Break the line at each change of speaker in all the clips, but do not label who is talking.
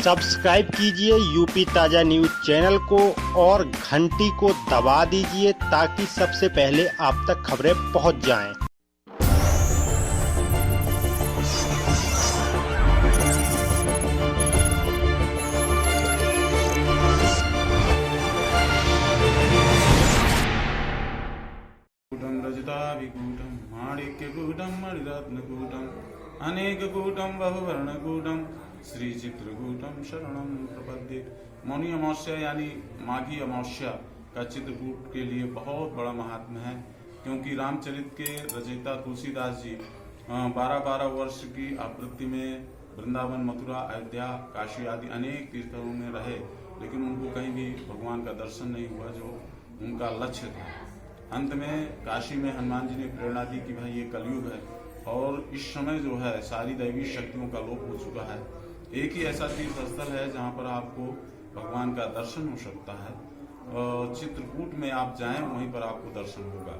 Subscribe कीजिए UP ताजा news channel को और घंटी को दबा दीजिए ताकि सबसे पहले आप तक खबरें पहुंच जाएं।
रजताभिकूटं माणिक्यकूटं मणिरत्नकूटम् अनेककूटं बहुवर्णकूटं श्रीचित्रकूटं शरणं प्रपद्ये। मौनी अमावस्या यानी माघी अमावस्या का चित्रकूट के लिए बहुत बड़ा महात्म्य है, क्योंकि रामचरित के रचयिता तुलसीदास जी 12-12 वर्ष की आवृत्ति में वृंदावन, मथुरा, अयोध्या, काशी आदि अनेक तीर्थों में रहे, लेकिन उनको कहीं भी भगवान का दर्शन नहीं हुआ जो उनका लक्ष्य था। अंत में काशी में हनुमान जी ने प्रेरणा दी कि भाई ये कलयुग है और इस समय जो है सारी दैवी शक्तियों का लोप हो चुका है। एक ही ऐसा तीर्थ स्थल है जहाँ पर आपको भगवान का दर्शन हो सकता है, चित्रकूट में आप जाएं वहीं पर आपको दर्शन होगा।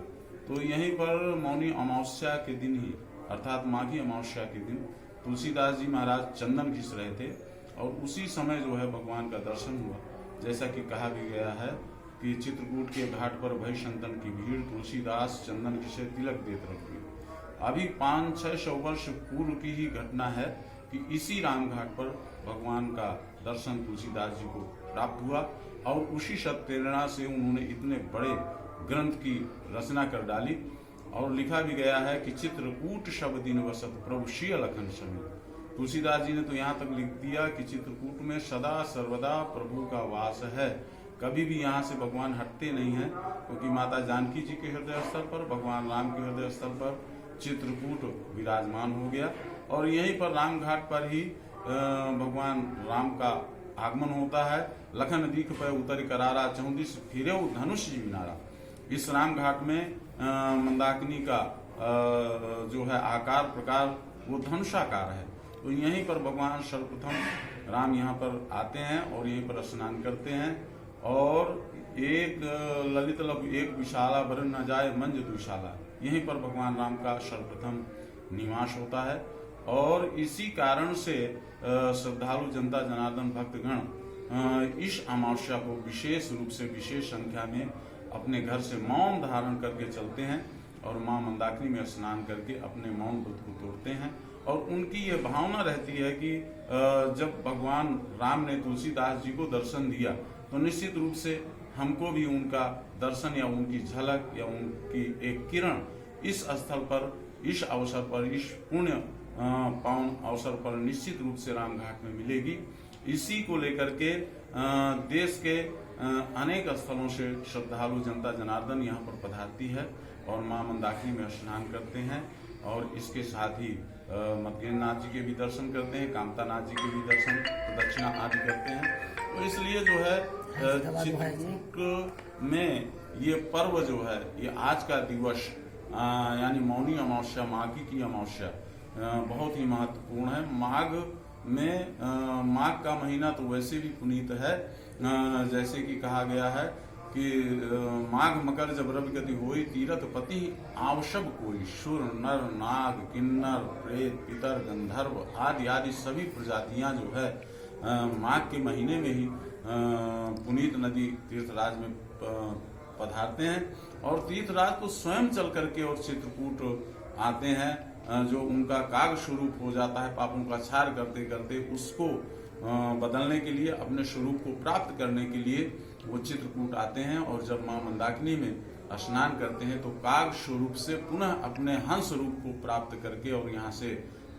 तो यहीं पर मौनी अमावस्या के दिन ही अर्थात माघी अमावस्या के दिन तुलसीदास जी महाराज चंदन घिस रहे थे और उसी समय जो है भगवान का दर्शन हुआ। जैसा कि कहा भी गया है कि चित्रकूट के घाट पर भई संतन की भीड़, तुलसीदास चंदन घिसे तिलक देत रखी। अभी 500-600 वर्ष पूर्व की ही घटना है कि इसी राम घाट पर भगवान का दर्शन तुलसीदास जी को प्राप्त हुआ और उसी सत्प्रेरणा से उन्होंने इतने बड़े ग्रंथ की रचना कर डाली। और लिखा भी गया है कि चित्रकूट शब दिन वसत प्रभु श्री लखन समी। तुलसीदास जी ने तो यहाँ तक लिख दिया कि चित्रकूट में सदा सर्वदा प्रभु का वास है, कभी भी यहाँ से भगवान हटते नहीं हैं, क्योंकि माता जानकी जी के हृदय स्थल पर, भगवान राम के हृदय स्थल पर चित्रकूट विराजमान हो गया। और यहीं पर राम घाट पर ही भगवान राम का आगमन होता है। लखन दीख पे उतर करारा 34 फिरे धनुष जी नारा। इस राम घाट में मंदाकिनी का जो है आकार प्रकार वो धनुषाकार है। तो यहीं पर भगवान सर्वप्रथम राम यहाँ पर आते हैं और यहीं पर स्नान करते हैं। और एक ललित लब एक विशाला वरण न जाए मंज दुशाला, यहीं पर भगवान राम का सर्वप्रथम निवास होता है। और इसी कारण से श्रद्धालु जनता जनार्दन भक्तगण इस अमावस्या को विशेष रूप से विशेष संख्या में अपने घर से मौन धारण करके चलते हैं और मां मंदाकिनी में स्नान करके अपने मौन व्रत को तोड़ते हैं। और उनकी ये भावना रहती है कि जब भगवान राम ने तुलसीदास जी को दर्शन दिया तो निश्चित रूप से हमको भी उनका दर्शन या उनकी झलक या उनकी एक किरण इस स्थल पर, इस अवसर पर, इस पुण्य पावन अवसर पर निश्चित रूप से राम घाट में मिलेगी। इसी को लेकर के देश के अनेक स्थलों से श्रद्धालु जनता जनार्दन यहाँ पर पधारती है और मां मंदाकिनी में स्नान करते हैं। और इसके साथ ही मद्गेन्द्रनाथ जी के भी दर्शन करते हैं, कामतानाथ जी के भी दर्शन प्रदक्षिणा आदि करते हैं। तो इसलिए जो है चित्रकूट में ये पर्व जो है ये आज का दिवस यानी मौनी अमावस्या, माघी की अमावस्या बहुत ही महत्वपूर्ण है। माघ में माघ का महीना तो वैसे भी पुनीत है, जैसे कि कहा गया है कि माघ मकर जब रवि गति होई तीरथ पति आवश्यक कोई, सुर नर नाग किन्नर प्रेत पितर गंधर्व आदि आदि सभी प्रजातियां जो है माघ के महीने में ही पुनीत नदी तीर्थराज में पधारते हैं। और तीर्थराज तो स्वयं चल करके और चित्रकूट आते हैं, जो उनका काग स्वरूप हो जाता है पापों का क्षार करते करते, उसको बदलने के लिए, अपने स्वरूप को प्राप्त करने के लिए वो चित्रकूट आते हैं। और जब मां मंदाकिनी में स्नान करते हैं तो काग स्वरूप से पुनः अपने हंस रूप को प्राप्त करके और यहाँ से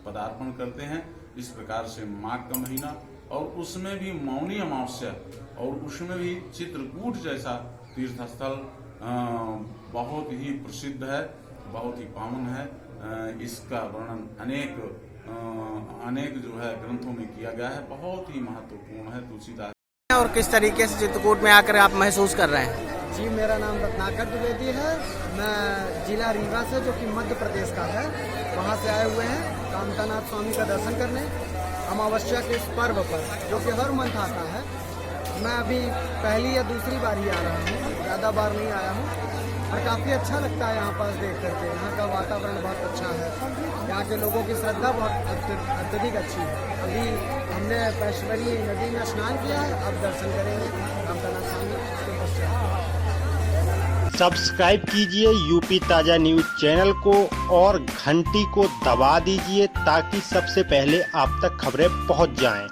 पदार्पण करते हैं। इस प्रकार से माघ का महीना और उसमें भी मौनी अमावस्या और उसमें भी चित्रकूट जैसा तीर्थस्थल बहुत ही प्रसिद्ध है, बहुत ही पावन है। इसका वर्णन अनेक जो है ग्रंथों में किया गया है, बहुत ही महत्वपूर्ण है तुलसीदास।
और किस तरीके से चित्रकूट में आकर आप महसूस कर रहे हैं?
जी, मेरा नाम रत्नाकर द्विवेदी है। मैं जिला रीवा से, जो कि मध्य प्रदेश का है, वहाँ से आए हुए हैं कामतानाथ स्वामी का दर्शन करने अमावस्या के इस पर्व पर, जो कि हर मंथ आता है। मैं अभी पहली या दूसरी बार ही आ रहा हूँ, ज़्यादा बार नहीं आया हूँ। और काफ़ी अच्छा लगता है यहाँ पर देख करके। यहाँ का वातावरण बहुत अच्छा है, यहाँ के लोगों की श्रद्धा बहुत अत्यधिक अच्छी है। अभी हमने पैश्वरी नदी में स्नान किया है, अब दर्शन करेंगे कामतानाथ स्वामी के पश्चात।
सब्सक्राइब कीजिए यूपी ताजा न्यूज चैनल को और घंटी को दबा दीजिए ताकि सबसे पहले आप तक खबरें पहुंच जाएं।